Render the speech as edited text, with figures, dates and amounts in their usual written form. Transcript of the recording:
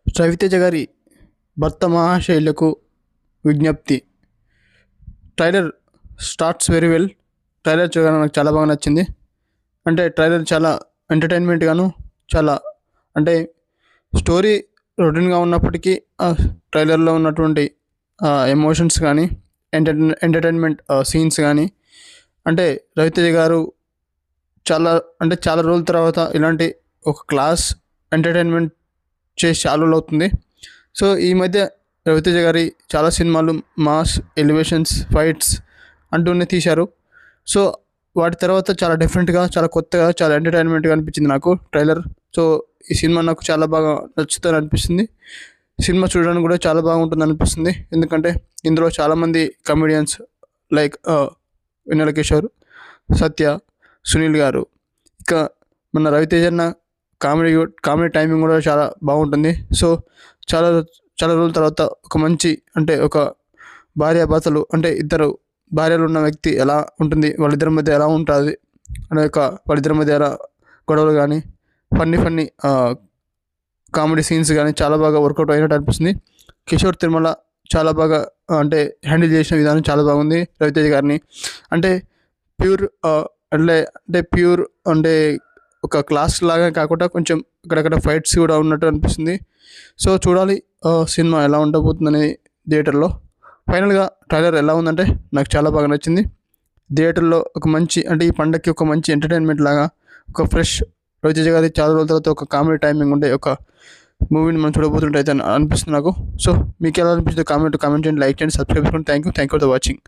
రవితేజ గారి భర్త మహాశైలకు విజ్ఞప్తి. Trailer starts very well. Trailer చూడగానే నాకు చాలా బాగా నచ్చింది. అంటే ట్రైలర్ చాలా ఎంటర్టైన్మెంట్గాను, చాలా అంటే స్టోరీ రొటీన్గా ఉన్నప్పటికీ ఆ ట్రైలర్లో ఉన్నటువంటి ఎమోషన్స్ కానీ, ఎంటర్టైన్మెంట్ సీన్స్ కానీ, అంటే రవితేజ గారు చాలా అంటే చాలా రోజుల తర్వాత ఇలాంటి ఒక క్లాస్ ఎంటర్టైన్మెంట్ చేసి చాలా రోజులు అవుతుంది. సో ఈ మధ్య రవితేజ గారి చాలా సినిమాలు మాస్, ఎలివేషన్స్, ఫైట్స్ అంటూనే తీశారు. సో వాటి తర్వాత చాలా డిఫరెంట్గా, చాలా కొత్తగా, చాలా ఎంటర్టైన్మెంట్గా అనిపించింది నాకు ట్రైలర్. సో ఈ సినిమా నాకు చాలా బాగా నచ్చుతుంది అనిపిస్తుంది. సినిమా చూడడానికి కూడా చాలా బాగుంటుంది అనిపిస్తుంది. ఎందుకంటే ఇందులో చాలామంది కమెడియన్స్ లైక్ వెన్నెల కిషోర్, సత్య, సునీల్ గారు, ఇంకా మన రవితేజ అన్న కామెడీ టైమింగ్ కూడా చాలా బాగుంటుంది. సో చాలా చాలా రోజుల తర్వాత ఒక మంచి అంటే ఒక భార్యాభర్తలు అంటే ఇద్దరు భార్యలు ఉన్న వ్యక్తి ఎలా ఉంటుంది, వాళ్ళిద్దరి మధ్య ఎలా ఉంటుంది అనే ఒక వాళ్ళిద్దరి మధ్య ఎలా గొడవలు కానీ, ఫన్నీ కామెడీ సీన్స్ కానీ చాలా బాగా వర్కౌట్ అయినట్టు అనిపిస్తుంది. కిషోర్ తిరుమల చాలా బాగా అంటే హ్యాండిల్ చేసిన విధానం చాలా బాగుంది రవితేజ గారిని. అంటే ప్యూర్ ప్యూర్ అంటే ఒక క్లాస్ లాగా కాకుండా కొంచెం అక్కడక్కడ ఫైట్స్ కూడా ఉన్నట్టు అనిపిస్తుంది. సో చూడాలి సినిమా ఎలా ఉండబోతుందని థియేటర్లో. ఫైనల్గా ట్రైలర్ ఎలా ఉందంటే నాకు చాలా బాగా నచ్చింది. థియేటర్లో ఒక మంచి అంటే ఈ పండగకి ఒక మంచి ఎంటర్టైన్మెంట్ లాగా ఒక ఫ్రెష్ రవితేజ గారి చాలా రోజుల తర్వాత ఒక కామెడీ టైమింగ్ ఉండే ఒక మూవీని మనం చూడబోతుంటే అయితే అనిపిస్తుంది నాకు. సో మీకు ఎలా అనిపిస్తుంది కామెంట్ చేయండి, లైక్ చేయండి, సబ్స్క్రైబ్ చేసుకోండి. Thank you for the watching.